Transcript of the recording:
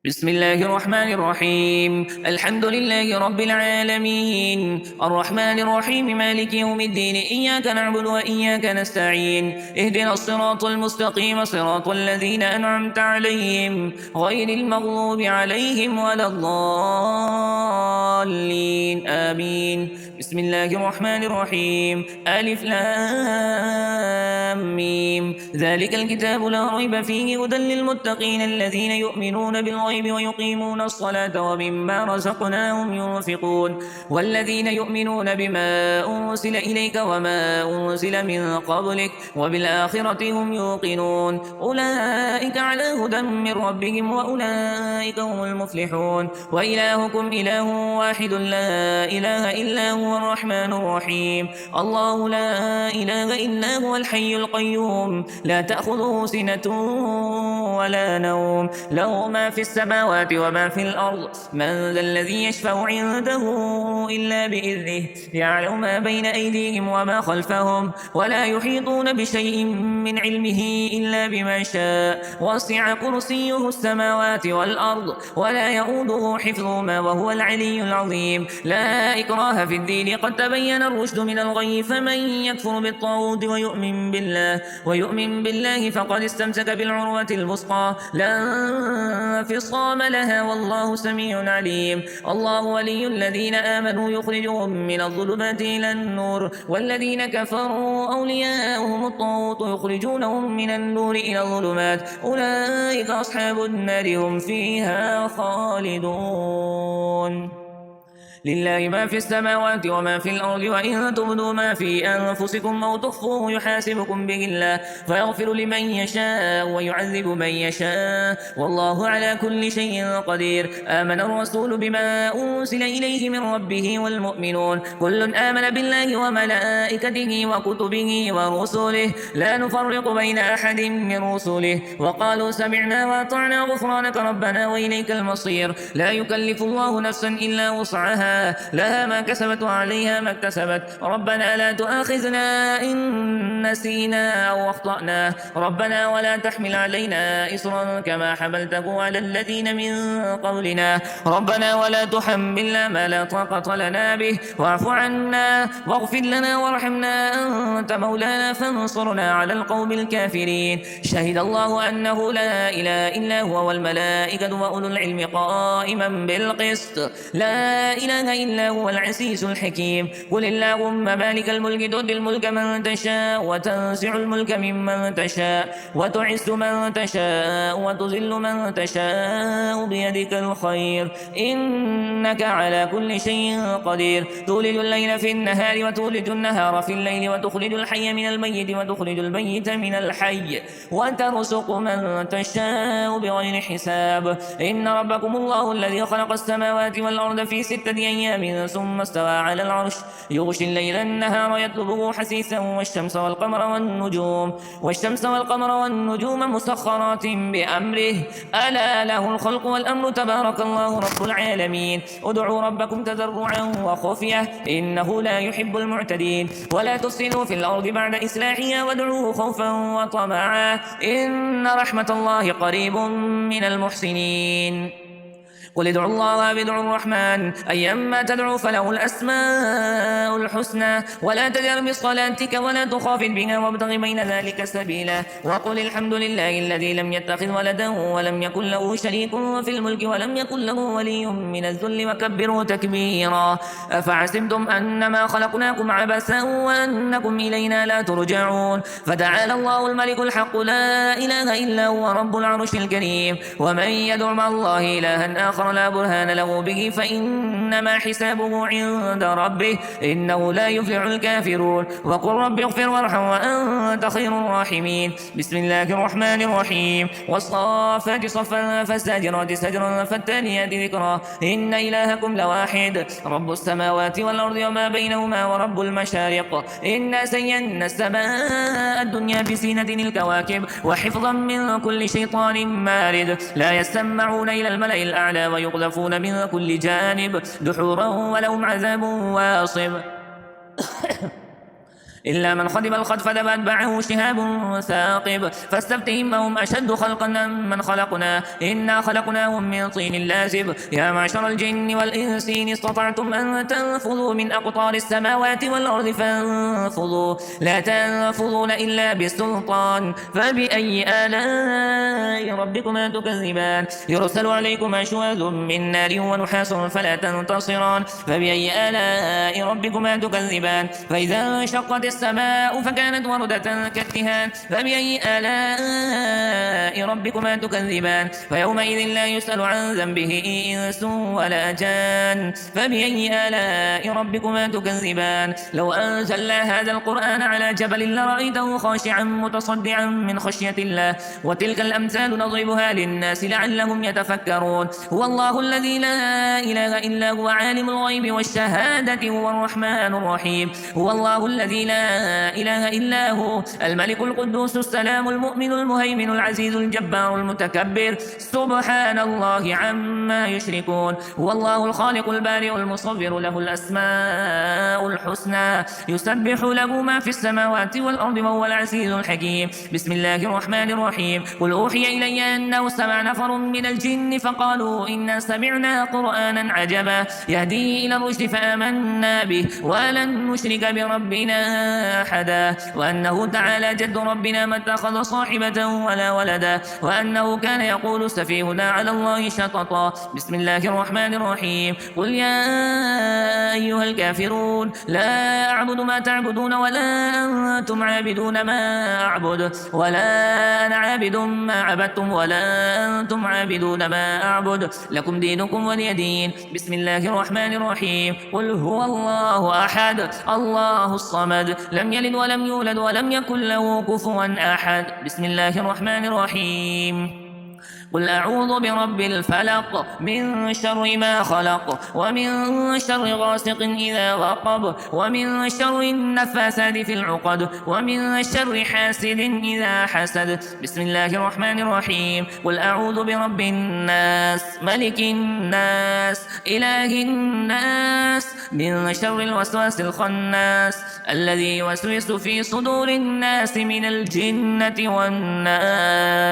بسم الله الرحمن الرحيم. الحمد لله رب العالمين، الرحمن الرحيم، مالك يوم الدين. إياك نعبد وإياك نستعين. اهدنا الصراط المستقيم، صراط الذين أنعمت عليهم غير المغضوب عليهم ولا الضالين، آمين. بسم الله الرحمن الرحيم. ألف لام ميم. ذلك الكتاب لا ريب فيه، هدى للمتقين الذين يؤمنون بالغيب ويقيمون الصلاة ومما رزقناهم ينفقون. والذين يؤمنون بما أنزل إليك وما أنزل من قبلك وبالآخرة هم يوقنون. أولئك على هدى من ربهم وأولئك هم المفلحون. وإلهكم إله واحد لا إله إلا هو الرحمن الرحيم. الله لا إله إلا هو الحي القيوم، لا تأخذه سنة ولا نوم، له ما في السماوات وما في الأرض. من ذا الذي يشفع عنده إلا بإذنه، يعلم ما بين أيديهم وما خلفهم، ولا يحيطون بشيء من علمه إلا بما شاء. وسع كرسيه السماوات والأرض ولا يؤوده حفظهما وهو العلي العظيم. لا إكراه في الدين، قد تبين الرشد من الغي، فمن يكفر بالطاغوت ويؤمن بالله فقد استمسك بالعروة الوثقى لا انفصام لها، والله سميع عليم. الله ولي الذين آمنوا يخرجهم من الظلمات إلى النور، والذين كفروا أولياؤهم الطاغوت يخرجونهم من النور إلى الظلمات. أولئك أصحاب النار، هم فيها خالدون. لله ما في السماوات وما في الأرض، وإن تبدوا ما في أنفسكم أو تخفوه يحاسبكم به الله، فيغفر لمن يشاء ويعذب من يشاء، والله على كل شيء قدير. آمن الرسول بما أنزل إليه من ربه والمؤمنون، كل آمن بالله وملائكته وكتبه ورسله، لا نفرق بين أحد من رسله، وقالوا سمعنا وأطعنا غفرانك ربنا وإليك المصير. لا يكلف الله نفسا إلا وسعها، لها ما كسبت وعليها ما اكتسبت. ربنا لا تؤاخذنا إن نسينا أو أخطأنا، ربنا ولا تحمل علينا إصرا كما حملته على الذين من قبلنا، ربنا ولا تحملنا ما لا طاقة لنا به، واعف عنا واغفر لنا وارحمنا، أنت مولانا فانصرنا على القوم الكافرين. شهد الله أنه لا إله إلا هو والملائكة وأولو العلم قائما بالقسط، لا إله إلا هو العزيز الحكيم. قل اللهم مالك الملك تؤتي الملك من تشاء وتنزع الملك ممن تشاء وتعز من تشاء وتذل من تشاء، بيدك الخير إنك على كل شيء قدير. تولج الليل في النهار وتولج النهار في الليل، وتخرج الحي من الميت وتخرج الميت من الحي، وترزق من تشاء بغير حساب. إن ربكم الله الذي خلق السماوات والأرض في 6 أيام ثم استوى على العرش، يغشي الليل النهار يطلبه حثيثا، والشمس والقمر والنجوم مسخرات بأمره، ألا له الخلق والأمر، تبارك الله رب العالمين. ادعوا ربكم تضرعا وخفية إنه لا يحب المعتدين. ولا تفسدوا في الأرض بعد إصلاحها وادعوه خوفا وطمعا، إن رحمة الله قريب من المحسنين. قل ادعوا الله أو ادعوا الرحمن، أيما تدعوا فله الأسماء الحسنى، ولا تجهر بصلاتك ولا تخافت بها وابتغ بين ذلك سبيلا. وقل الحمد لله الذي لم يتخذ ولدا ولم يكن له شريك في الملك ولم يكن له ولي من الذل، وكبره تكبيرا. أفحسبتم أنما خلقناكم عبثا وأنكم إلينا لا ترجعون. فتعالى الله الملك الحق، لا إله إلا هو رب العرش الكريم. ومن يدع مع الله إلها آخر لا برهان له به فإنما حسابه عند ربه، إنه لا يفلح الكافرون. وقل رب اغفر وارحم وأنت خير الراحمين. بسم الله الرحمن الرحيم. والصافات صفا فالزاجرات سجرا فالتاليات ذكرا، إن إلهكم لواحد، رب السماوات والأرض وما بينهما ورب المشارق. إنا زينا السماء الدنيا بزينة الكواكب وحفظا من كل شيطان مارد، لا يستمعون إلى الملأ الأعلى ويقذفون من كل جانب دحورا ولهم عذاب واصب. إلا من خطب الخطف فأتبعه شهاب ثاقب فاستفتهم هم أشد خلقا أم من خلقنا إنا خلقناهم من طين لازب يا معشر الجن والإنس إن استطعتم أن تنفذوا من أقطار السماوات والأرض فانفذوا لا تنفذون إلا بسلطان فبأي آلاء ربكما تكذبان يرسل عليكما شواذ من نار ونحاس فلا تنتصران فبأي آلاء ربكما تكذبان فإذا انشقت السماء فكانت وردة كالدهان فبأي آلاء ربكما تكذبان فيومئذ لا يسأل عن ذنبه إنس ولا جان فبأي آلاء ربكما تكذبان لو أنزلنا هذا القرآن على جبل لرأيته خاشعا متصدعا من خشية الله وتلك الأمثال نضربها للناس لعلهم يتفكرون هو الله الذي لا إله إلا هو عالم الغيب والشهادة هو الرحمن الرحيم هو الله الذي لا إله إلا هو الملك القدوس السلام المؤمن المهيمن العزيز الجبار المتكبر سبحان الله عما يشركون هو الله الخالق البارئ المصور له الأسماء الحسنى يسبح له ما في السماوات والأرض وهو العزيز الحكيم بسم الله الرحمن الرحيم قل أوحي إلي أنه سمع نفر من الجن فقالوا إنا سمعنا قرآنا عجبا يهدي إلى الرشد فآمنا به ولن نشرك بربنا أحدا وأنه تعالى جد ربنا ما اتخذ صاحبة ولا ولدا وأنه كان يقول سفيهنا على الله شططا بسم الله الرحمن الرحيم قل يا أيها الكافرون لا أعبد ما تعبدون ولا أنتم عابدون ما أعبد ولا أنا عابد ما عبدتم ولا أنتم عابدون ما أعبد لكم دينكم ولي دين بسم الله الرحمن الرحيم قل هو الله أحد الله الصمد لم يلد ولم يولد ولم يكن له كفوا أحد بسم الله الرحمن الرحيم قل أعوذ برب الفلق من شر ما خلق ومن شر غاسق إذا وقب ومن شر النفاثات في العقد ومن شر حاسد إذا حسد بسم الله الرحمن الرحيم قل أعوذ برب الناس ملك الناس إله الناس من شر الوسواس الخناس الذي يوسوس في صدور الناس من الجنة والناس